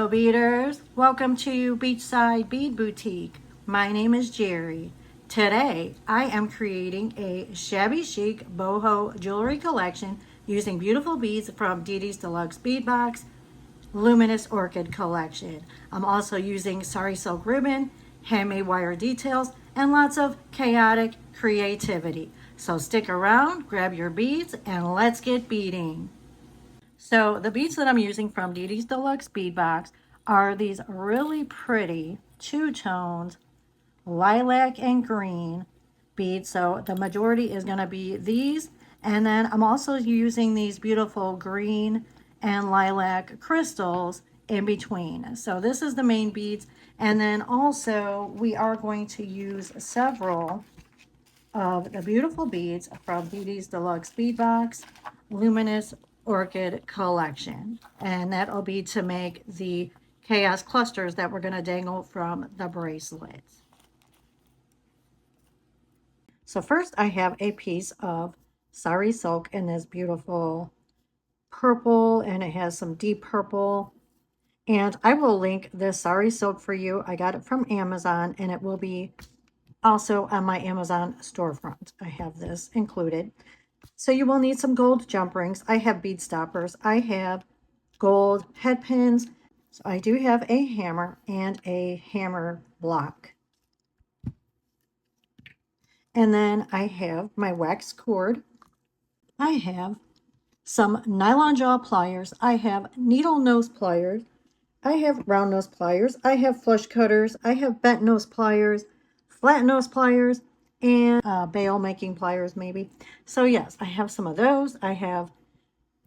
Hello beaders, welcome to Beachside Bead Boutique. My name is Jerry. Today I am creating a shabby chic boho jewelry collection using beautiful beads from Didi's Deluxe Bead Box Luminous Orchid collection. I'm also using sari silk ribbon, handmade wire details, and lots of chaotic creativity. So stick around, grab your beads, and let's get beading. So the beads that I'm using from Didi's Deluxe Bead Box are these really pretty two-toned lilac and green beads. So the majority is going to be these. And then I'm also using these beautiful green and lilac crystals in between. So this is the main beads. And then also we are going to use several of the beautiful beads from Didi's Deluxe Bead Box Luminous Orchid collection. And that'll be to make the chaos clusters that we're going to dangle from the bracelets. So first I have a piece of sari silk in this beautiful purple, and it has some deep purple. And I will link this sari silk for you. I got it from Amazon, and it will be also on my Amazon storefront. I have this included. So you will need some gold jump rings. I have bead stoppers. I have gold head pins. So I do have a hammer and a hammer block. And then I have my wax cord. I have some nylon jaw pliers. I have needle nose pliers. I have round nose pliers. I have flush cutters. I have bent nose pliers, flat nose pliers, and bail making pliers maybe. So yes, I have some of those. I have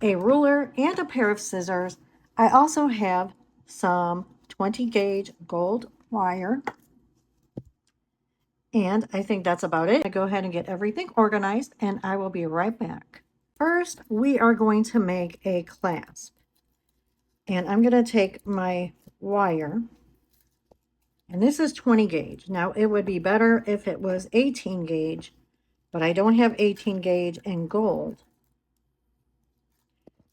a ruler and a pair of scissors. I also have some 20 gauge gold wire. And I think that's about it. I go ahead and get everything organized, and I will be right back. First, we are going to make a clasp. And I'm going to take my wire, and this is 20 gauge. Now, it would be better if it was 18 gauge, but I don't have 18 gauge in gold.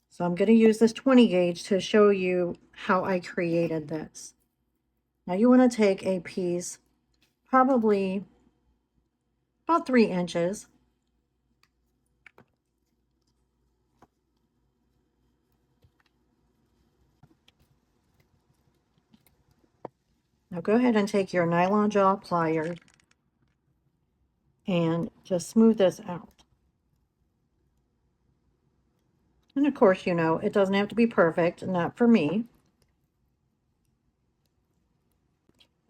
So I'm going to use this 20 gauge to show you how I created this. Now, you want to take a piece, probably about 3 inches. Now go ahead and take your nylon jaw pliers and just smooth this out. And of course, you know, it doesn't have to be perfect, not for me.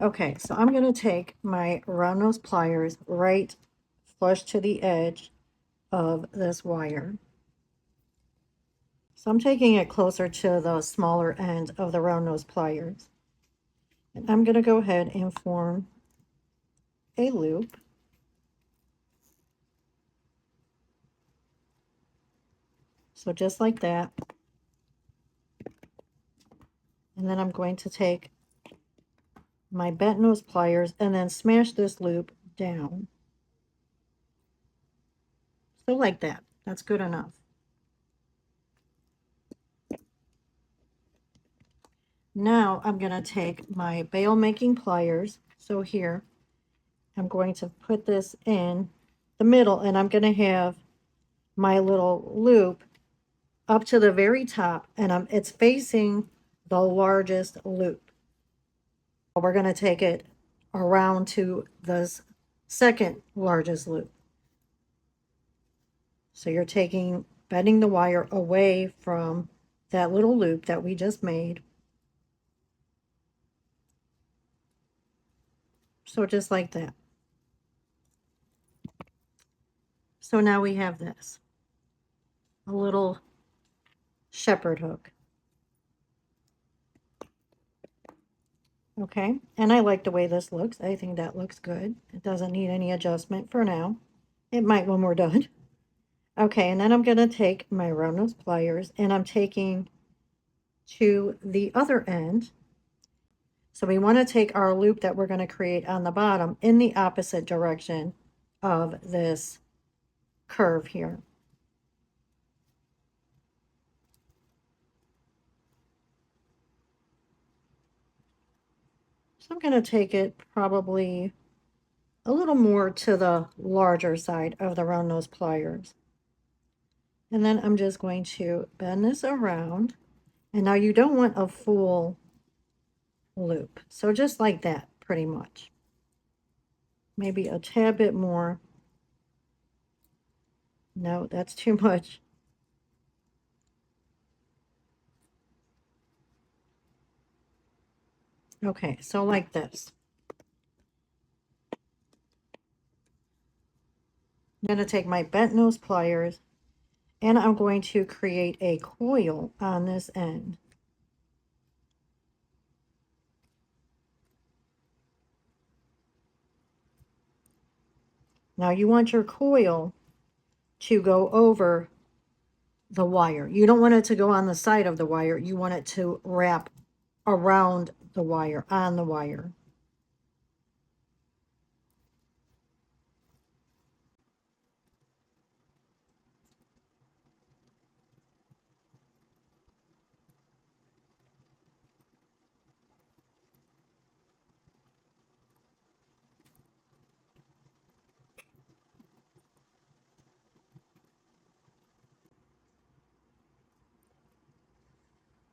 Okay, so I'm going to take my round nose pliers right flush to the edge of this wire. So I'm taking it closer to the smaller end of the round nose pliers. And I'm going to go ahead and form a loop. So just like that. And then I'm going to take my bent nose pliers and then smash this loop down. So like that. That's good enough. Now I'm going to take my bail making pliers. So here, I'm going to put this in the middle, and I'm going to have my little loop up to the very top, and it's facing the largest loop. We're going to take it around to the second largest loop. So you're bending the wire away from that little loop that we just made. So just like that. So now we have this, a little shepherd hook. Okay, and I like the way this looks. I think that looks good. It doesn't need any adjustment for now. It might when we're done. Okay, and then I'm going to take my round nose pliers, and I'm taking to the other end. So we want to take our loop that we're going to create on the bottom in the opposite direction of this curve here. So I'm going to take it probably a little more to the larger side of the round nose pliers. And then I'm just going to bend this around. And now you don't want a full loop. So just like that, pretty much. Maybe a tad bit more. No, that's too much. Okay, so like this. I'm going to take my bent nose pliers and I'm going to create a coil on this end. Now you want your coil to go over the wire. You don't want it to go on the side of the wire. You want it to wrap around the wire, on the wire.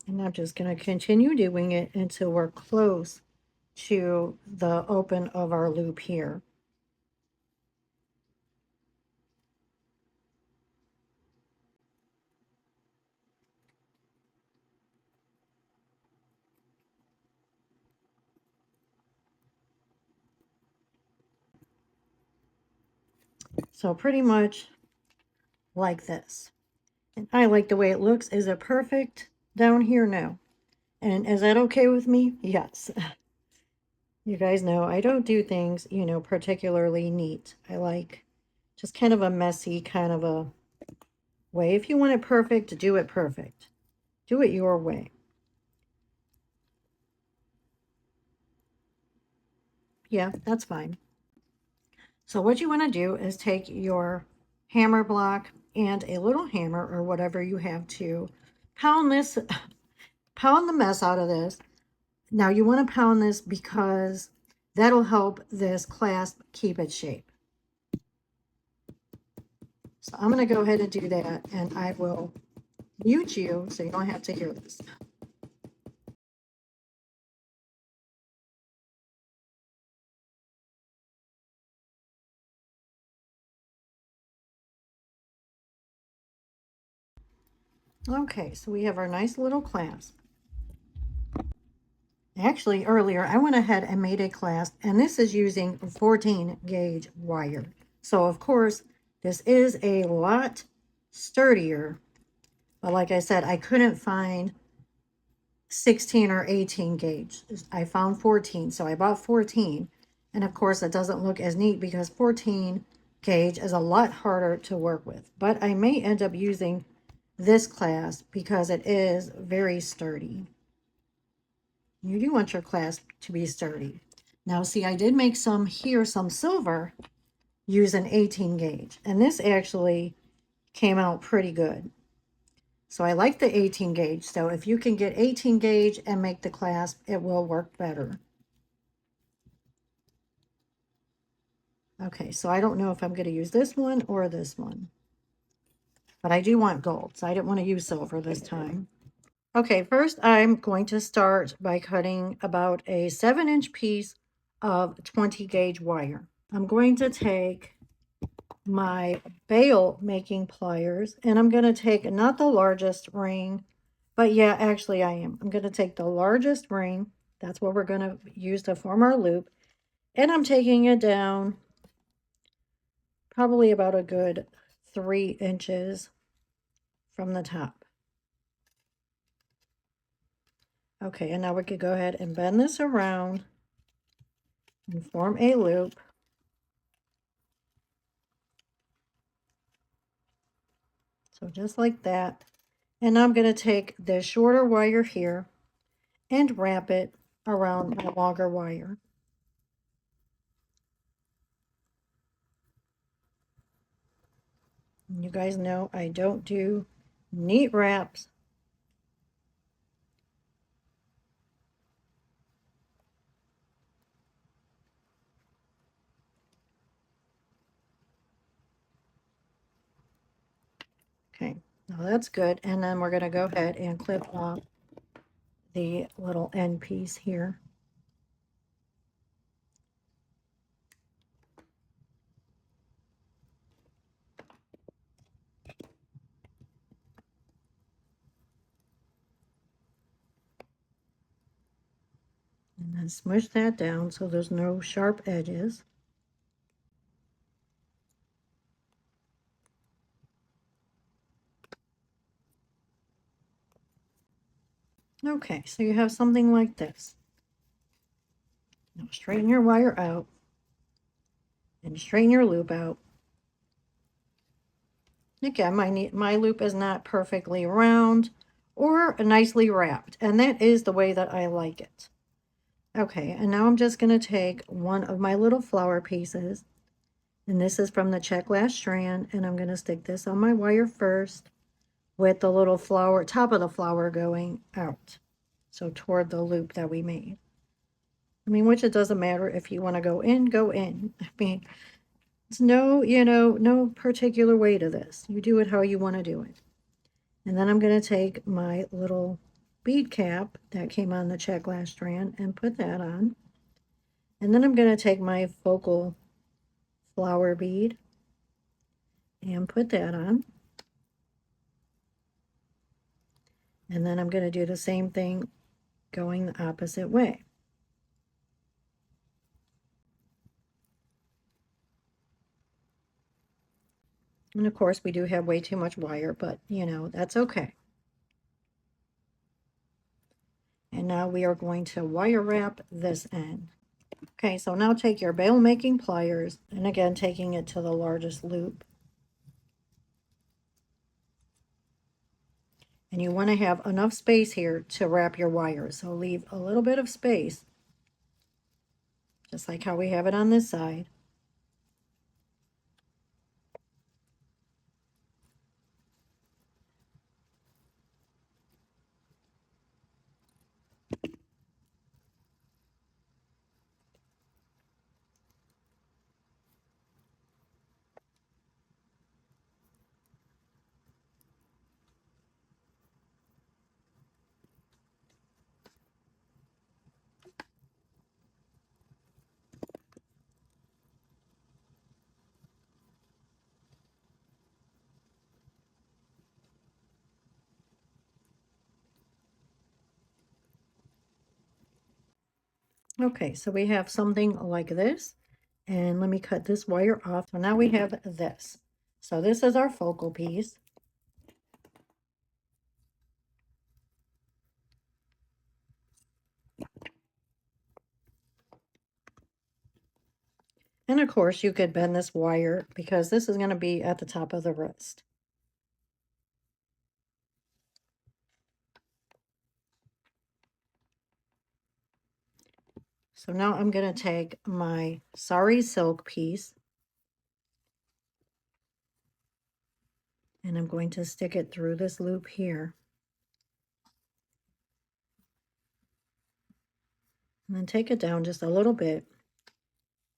And I'm just going to continue doing it until we're close to the open of our loop here. So pretty much like this. And I like the way it looks. Is it perfect down here? No. And is that okay with me? Yes. You guys know I don't do things, you know, particularly neat. I like just kind of a messy kind of a way. If you want it perfect, do it perfect. Do it your way. Yeah, that's fine. So what you want to do is take your hammer block and a little hammer or whatever you have to pound this, pound the mess out of this. Now you want to pound this because that'll help this clasp keep its shape. So I'm going to go ahead and do that, and I will mute you so you don't have to hear this. Okay, so we have our nice little clasp. Actually, earlier I went ahead and made a clasp, and this is using 14 gauge wire. So of course, this is a lot sturdier, but like I said, I couldn't find 16 or 18 gauge. I found 14, so I bought 14. And of course, it doesn't look as neat because 14 gauge is a lot harder to work with. But I may end up using this clasp because it is very sturdy. You do want your clasp to be sturdy. Now, see, I did make some here, some silver, using 18 gauge. And this actually came out pretty good. So I like the 18 gauge. So if you can get 18 gauge and make the clasp, it will work better. Okay, so I don't know if I'm going to use this one or this one. But I do want gold, so I didn't want to use silver this time. Okay, first I'm going to start by cutting about a 7-inch piece of 20 gauge wire. I'm going to take my bail making pliers and I'm going to take not the largest ring, but yeah, actually I am. I'm going to take the largest ring. That's what we're going to use to form our loop. And I'm taking it down probably about a good 3 inches from the top. Okay, and now we could go ahead and bend this around and form a loop. So just like that. And I'm going to take the shorter wire here and wrap it around my longer wire. And you guys know I don't do neat wraps. Okay, now that's good. And then we're going to go ahead and clip off the little end piece here. And then smush that down so there's no sharp edges. Okay, so you have something like this. Now straighten your wire out and straighten your loop out. Again, my loop is not perfectly round or nicely wrapped, and that is the way that I like it. Okay, and now I'm just going to take one of my little flower pieces, and this is from the check last strand, and I'm going to stick this on my wire first with the little flower, top of the flower going out, so toward the loop that we made. I mean, which it doesn't matter if you want to go in, go in. I mean, it's no, no particular way to this. You do it how you want to do it. And then I'm going to take my little bead cap that came on the check last strand and put that on. And then I'm going to take my focal flower bead and put that on. And then I'm going to do the same thing going the opposite way. And of course we do have way too much wire, but that's okay. And now we are going to wire wrap this end. Okay, so now take your bail making pliers, and again taking it to the largest loop. And you want to have enough space here to wrap your wires. So leave a little bit of space, just like how we have it on this side. Okay, so we have something like this. And let me cut this wire off. So now we have this. So this is our focal piece. And of course you could bend this wire because this is going to be at the top of the wrist. So now I'm going to take my sari silk piece and I'm going to stick it through this loop here. And then take it down just a little bit.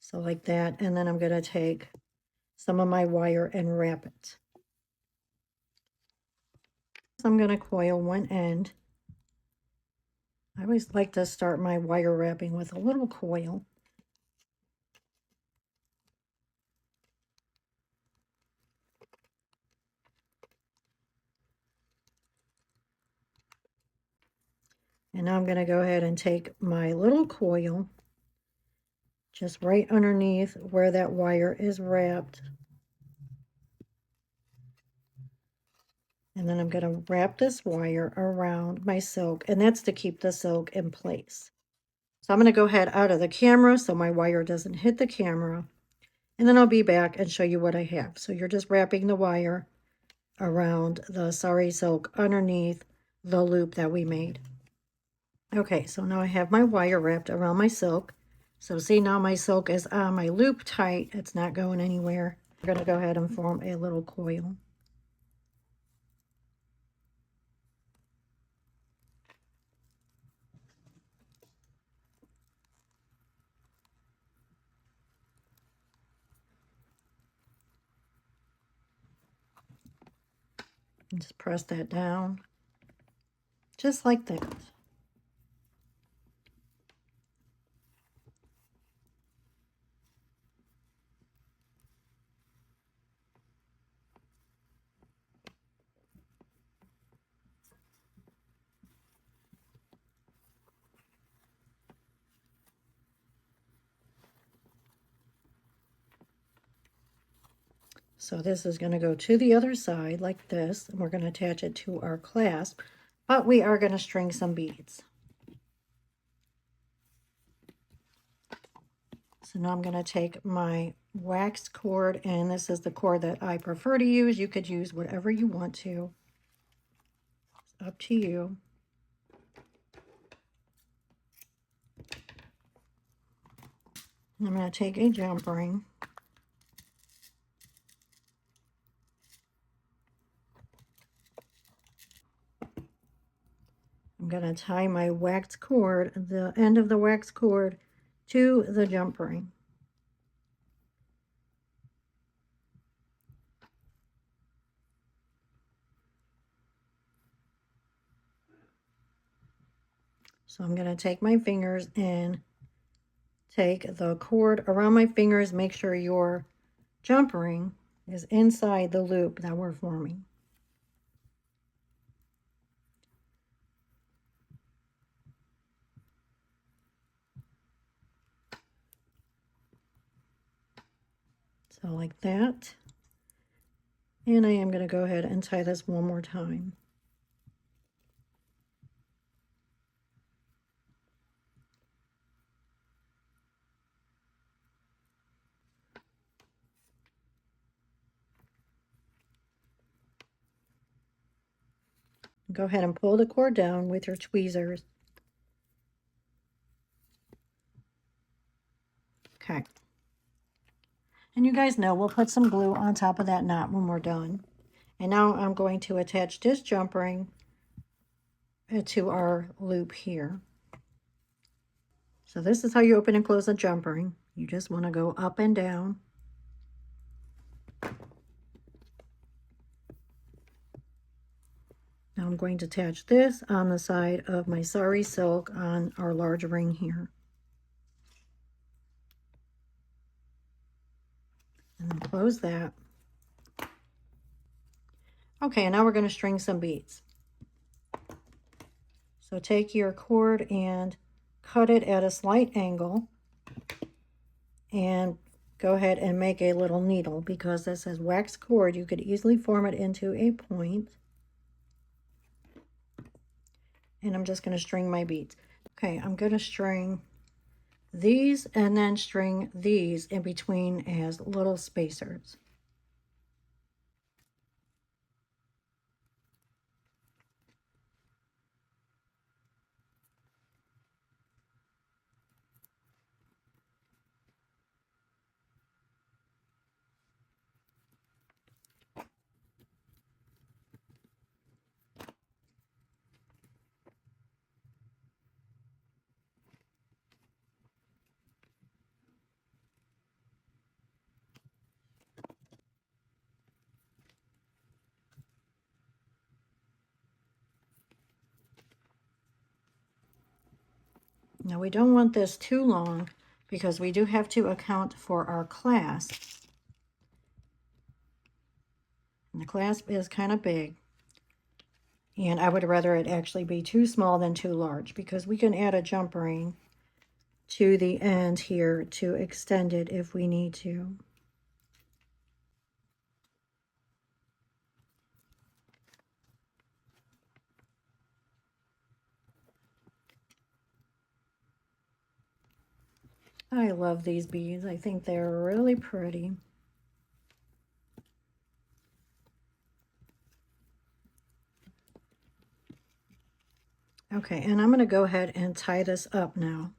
So like that. And then I'm going to take some of my wire and wrap it. So I'm going to coil one end. I always like to start my wire wrapping with a little coil. And now I'm going to go ahead and take my little coil just right underneath where that wire is wrapped. And then I'm going to wrap this wire around my silk, and that's to keep the silk in place. So I'm going to go ahead out of the camera so my wire doesn't hit the camera. And then I'll be back and show you what I have. So you're just wrapping the wire around the sari silk underneath the loop that we made. Okay, so now I have my wire wrapped around my silk. So see, now my silk is on my loop tight. It's not going anywhere. I'm going to go ahead and form a little coil. Just press that down, just like that. So this is going to go to the other side like this, and we're going to attach it to our clasp, but we are going to string some beads. So now I'm going to take my wax cord, and this is the cord that I prefer to use. You could use whatever you want to. It's up to you. I'm going to take a jump ring. I'm going to tie my wax cord, the end of the wax cord, to the jump ring. So I'm going to take my fingers and take the cord around my fingers. Make sure your jump ring is inside the loop that we're forming. So like that. And I am going to go ahead and tie this one more time. Go ahead and pull the cord down with your tweezers. Okay. And you guys know we'll put some glue on top of that knot when we're done. And now I'm going to attach this jump ring to our loop here. So this is how you open and close a jump ring. You just want to go up and down. Now I'm going to attach this on the side of my sari silk on our large ring here. And then close that. Okay, and now we're going to string some beads. So take your cord and cut it at a slight angle and go ahead and make a little needle. Because this is wax cord, you could easily form it into a point. And I'm just going to string my beads. Okay, I'm going to string these and then string these in between as little spacers. Now we don't want this too long because we do have to account for our clasp. And the clasp is kind of big. And I would rather it actually be too small than too large, because we can add a jump ring to the end here to extend it if we need to. I love these beads. I think they're really pretty. Okay, and I'm going to go ahead and tie this up now.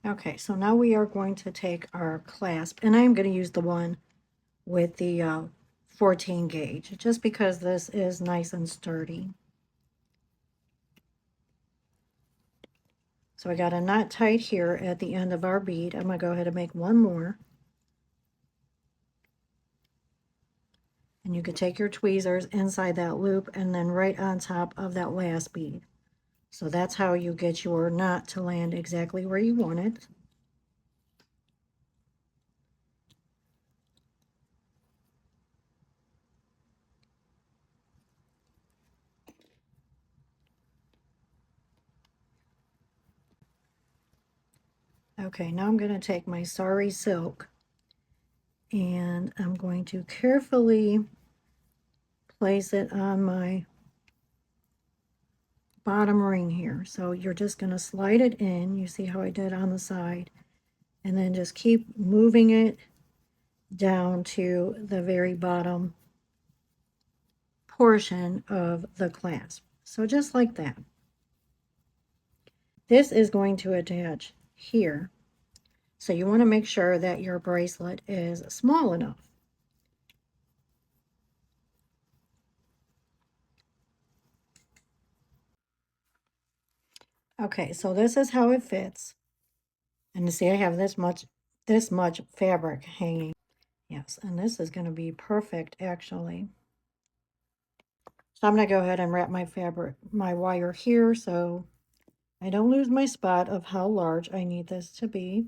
Okay, so now we are going to take our clasp, and I'm going to use the one with the 14 gauge, just because this is nice and sturdy. So I got a knot tight here at the end of our bead. I'm going to go ahead and make one more. And you could take your tweezers inside that loop and then right on top of that last bead. So that's how you get your knot to land exactly where you want it. Okay, now I'm going to take my sari silk and I'm going to carefully place it on my bottom ring here. So you're just going to slide it in. You see how I did on the side, and then just keep moving it down to the very bottom portion of the clasp. So just like that. This is going to attach here. So you want to make sure that your bracelet is small enough. Okay, so this is how it fits. And you see I have this much fabric hanging. Yes, and this is going to be perfect actually. So I'm going to go ahead and wrap my wire here so I don't lose my spot of how large I need this to be.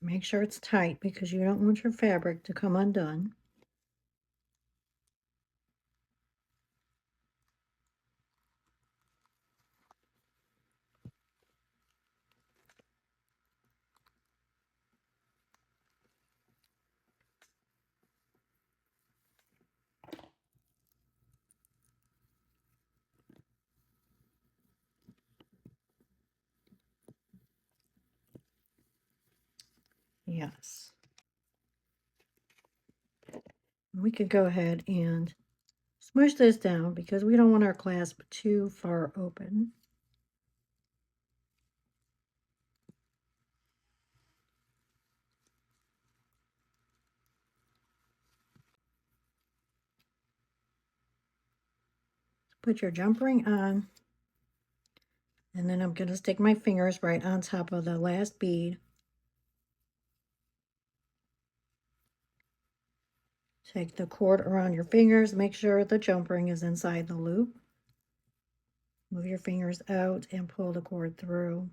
Make sure it's tight because you don't want your fabric to come undone. Yes. We could go ahead and smush this down because we don't want our clasp too far open. Put your jump ring on, and then I'm going to stick my fingers right on top of the last bead. Take the cord around your fingers, make sure the jump ring is inside the loop. Move your fingers out and pull the cord through.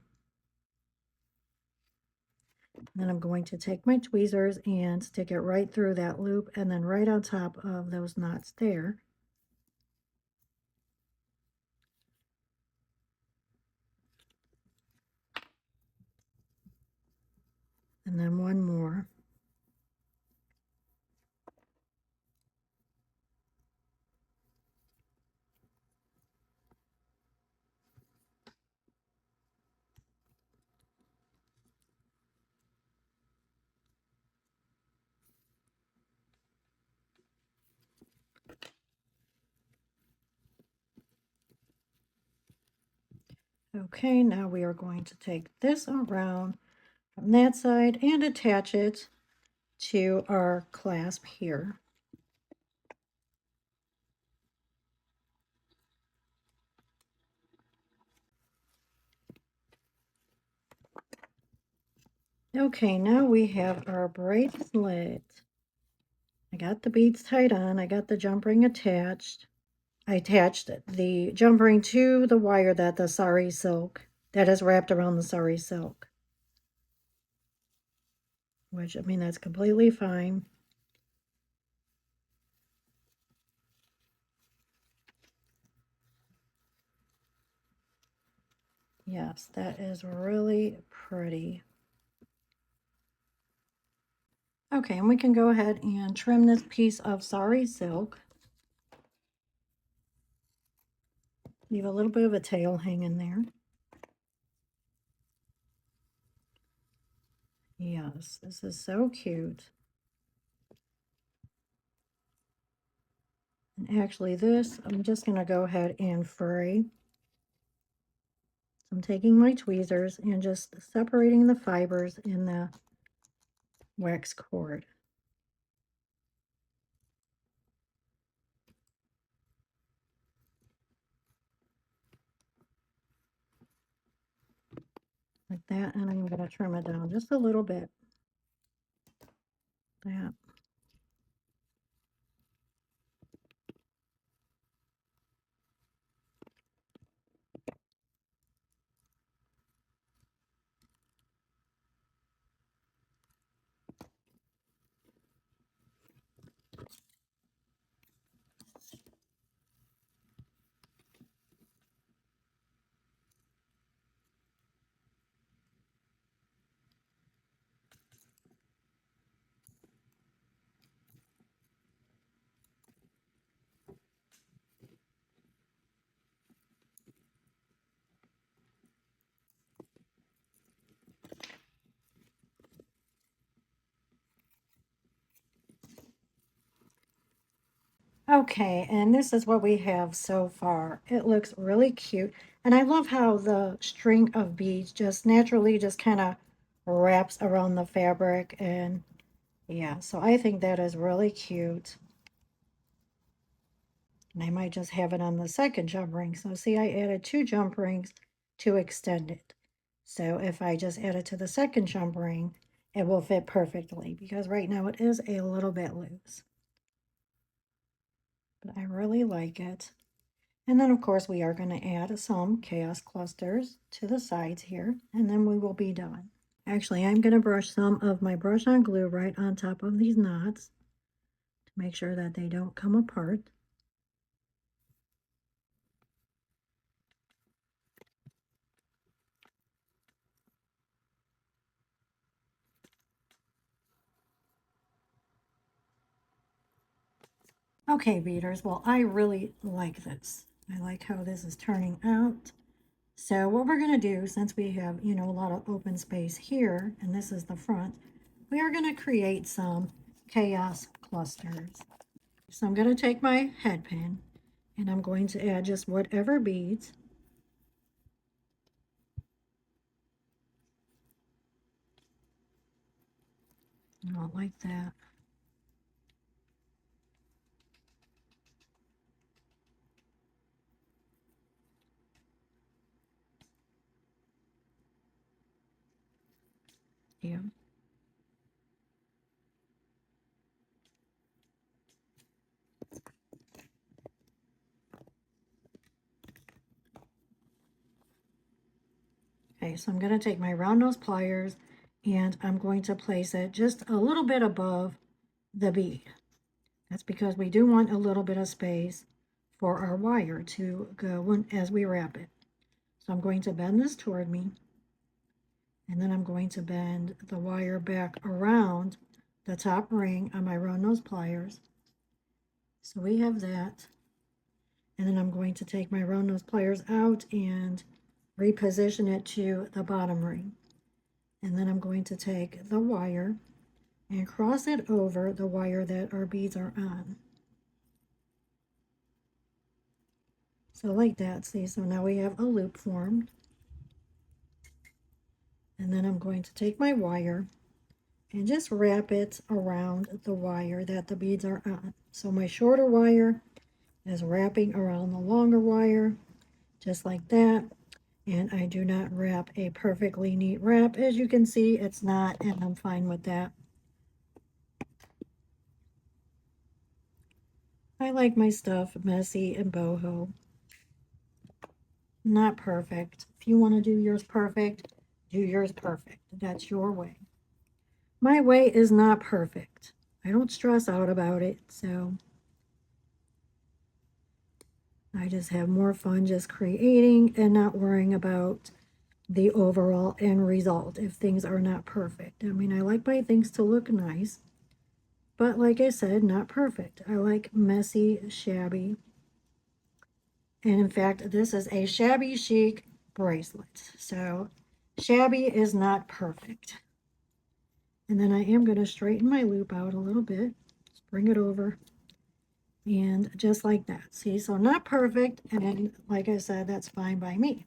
Then I'm going to take my tweezers and stick it right through that loop and then right on top of those knots there. And then one more. Okay, now we are going to take this around from that side and attach it to our clasp here. Okay, now we have our bracelet. I got the beads tied on. I got the jump ring attached. I attached the jump ring to the wire that the sari silk, that is wrapped around the sari silk. Which, I mean, that's completely fine. Yes, that is really pretty. Okay, and we can go ahead and trim this piece of sari silk. Leave a little bit of a tail hanging there. Yes, this is so cute. And actually this, I'm just going to go ahead and fray. I'm taking my tweezers and just separating the fibers in the wax cord. Like that, and I'm going to trim it down just a little bit. That. Okay, and this is what we have so far. It looks really cute. And I love how the string of beads just naturally just kind of wraps around the fabric. And yeah, so I think that is really cute. And I might just have it on the second jump ring. So see, I added 2 jump rings to extend it. So if I just add it to the second jump ring, it will fit perfectly because right now it is a little bit loose. But I really like it. And then of course we are going to add some chaos clusters to the sides here, and then we will be done. Actually, I'm going to brush some of my brush on glue right on top of these knots to make sure that they don't come apart. Okay, beaders, well, I really like this. I like how this is turning out. So what we're going to do, since we have, a lot of open space here, and this is the front, we are going to create some chaos clusters. So I'm going to take my head pin and I'm going to add just whatever beads. Not like that. Yeah. Okay, so I'm going to take my round nose pliers and I'm going to place it just a little bit above the bead. That's because we do want a little bit of space for our wire to go as we wrap it. So I'm going to bend this toward me, and then I'm going to bend the wire back around the top ring on my round nose pliers. So we have that. And then I'm going to take my round nose pliers out and reposition it to the bottom ring. And then I'm going to take the wire and cross it over the wire that our beads are on. So like that, see, so now we have a loop formed. And then I'm going to take my wire and just wrap it around the wire that the beads are on. So my shorter wire is wrapping around the longer wire, just like that. And I do not wrap a perfectly neat wrap. As you can see, it's not, and I'm fine with that. I like my stuff messy and boho. Not perfect. If you want to do yours perfect, do yours perfect. That's your way. My way is not perfect. I don't stress out about it, so I just have more fun just creating and not worrying about the overall end result if things are not perfect. I mean, I like my things to look nice, but like I said, not perfect. I like messy, shabby. And in fact, this is a shabby chic bracelet. So shabby is not perfect. And then I am going to straighten my loop out a little bit. Just bring it over. And just like that. See, so not perfect. And like I said, that's fine by me.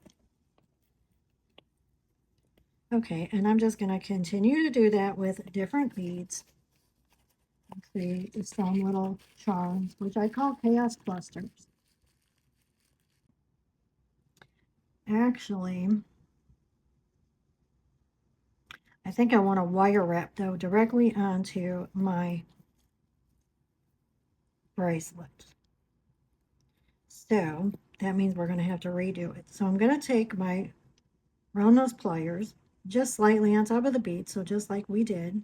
Okay, and I'm just going to continue to do that with different beads. See, some little charms, which I call chaos clusters. Actually, I think I want to wire wrap though directly onto my bracelet. So that means we're going to have to redo it. So I'm going to take my round nose pliers just slightly on top of the bead, so just like we did.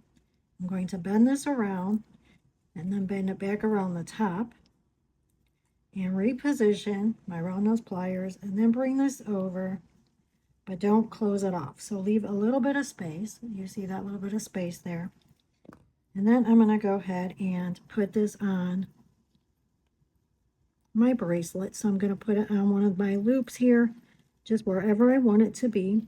I'm going to bend this around and then bend it back around the top and reposition my round nose pliers and then bring this over, but don't close it off. So leave a little bit of space. You see that little bit of space there. And then I'm going to go ahead and put this on my bracelet. So I'm going to put it on one of my loops here, just wherever I want it to be.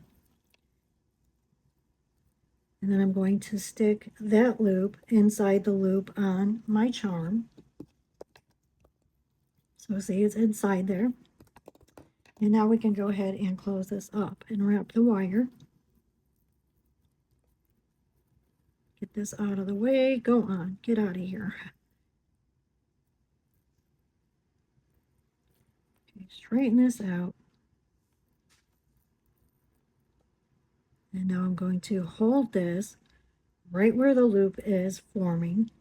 And then I'm going to stick that loop inside the loop on my charm. So see, it's inside there. And now we can go ahead and close this up and wrap the wire. Get this out of the way. Go on, get out of here. Okay, straighten this out. And now I'm going to hold this right where the loop is forming.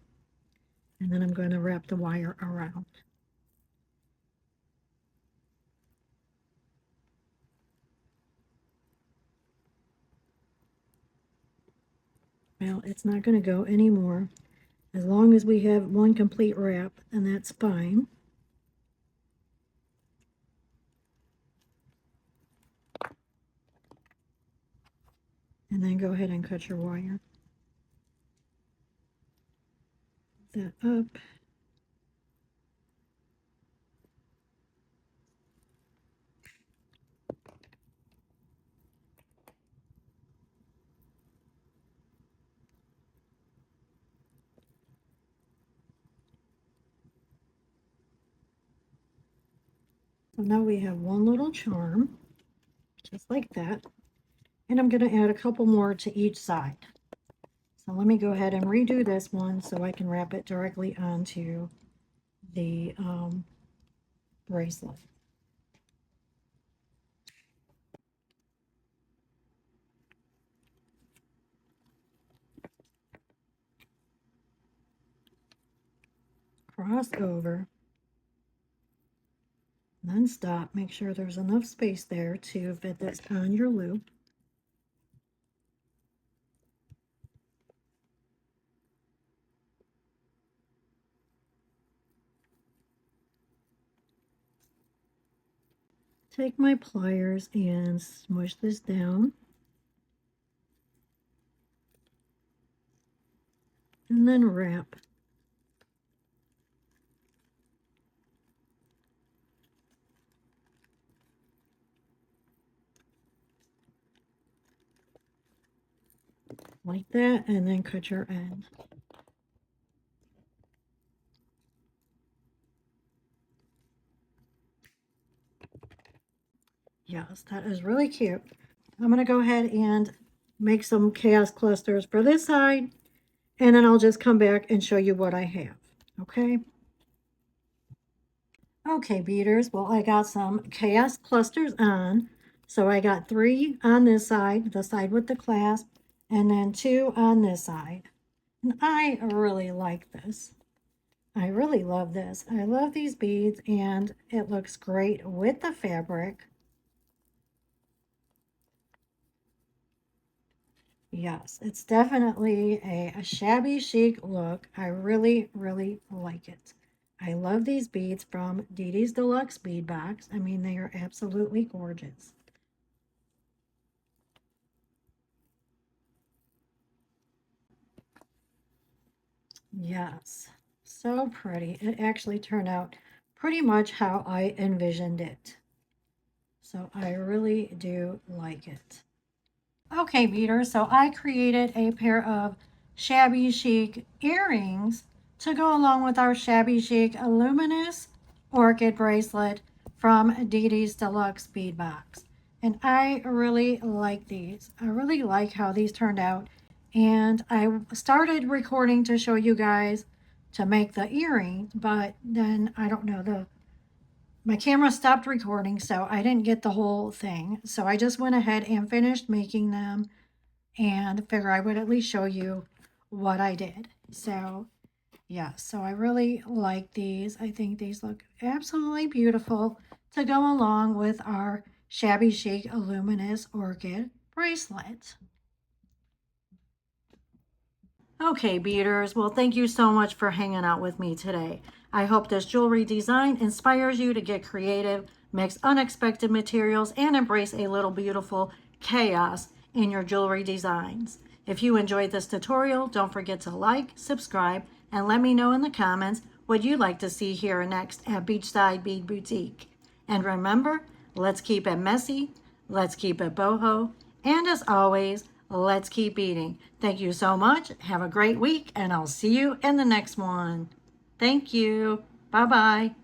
And then I'm going to wrap the wire around. Well, it's not going to go anymore. As long as we have one complete wrap, and that's fine. And then go ahead and cut your wire. That up. So now we have one little charm, just like that. And I'm going to add a couple more to each side. So let me go ahead and redo this one so I can wrap it directly onto the bracelet. Cross over, then stop. Make sure there's enough space there to fit this on your loop. Take my pliers and smush this down. And then wrap. Like that, and then cut your end. Yes, that is really cute. I'm going to go ahead and make some chaos clusters for this side, and then I'll just come back and show you what I have. Okay. Okay, beaders. Well, I got some chaos clusters on. So I got 3 on this side, the side with the clasp, and then 2 on this side. And I really like this. I really love this. I love these beads, and it looks great with the fabric. Yes, it's definitely a shabby chic look. I really, really like it. I love these beads from Didi's Deluxe bead box. I mean, they are absolutely gorgeous. Yes, so pretty. It actually turned out pretty much how I envisioned it. So I really do like it. Okay, beaters, so I created a pair of shabby chic earrings to go along with our shabby chic luminous orchid bracelet from Didi's Deluxe bead box. And I really like these. I really like how these turned out. And I started recording to show you guys to make the earrings, but then I don't know, my camera stopped recording, so I didn't get the whole thing. So I just went ahead and finished making them and figure I would at least show you what I did. So yeah, so I really like these. I think these look absolutely beautiful to go along with our shabby chic luminous orchid bracelet. Okay, beaders, well, thank you so much for hanging out with me today. I hope this jewelry design inspires you to get creative, mix unexpected materials, and embrace a little beautiful chaos in your jewelry designs. If you enjoyed this tutorial, don't forget to like, subscribe, and let me know in the comments what you'd like to see here next at Beachside Bead Boutique. And remember, let's keep it messy, let's keep it boho, and as always, let's keep beading. Thank you so much. Have a great week, and I'll see you in the next one. Thank you. Bye-bye.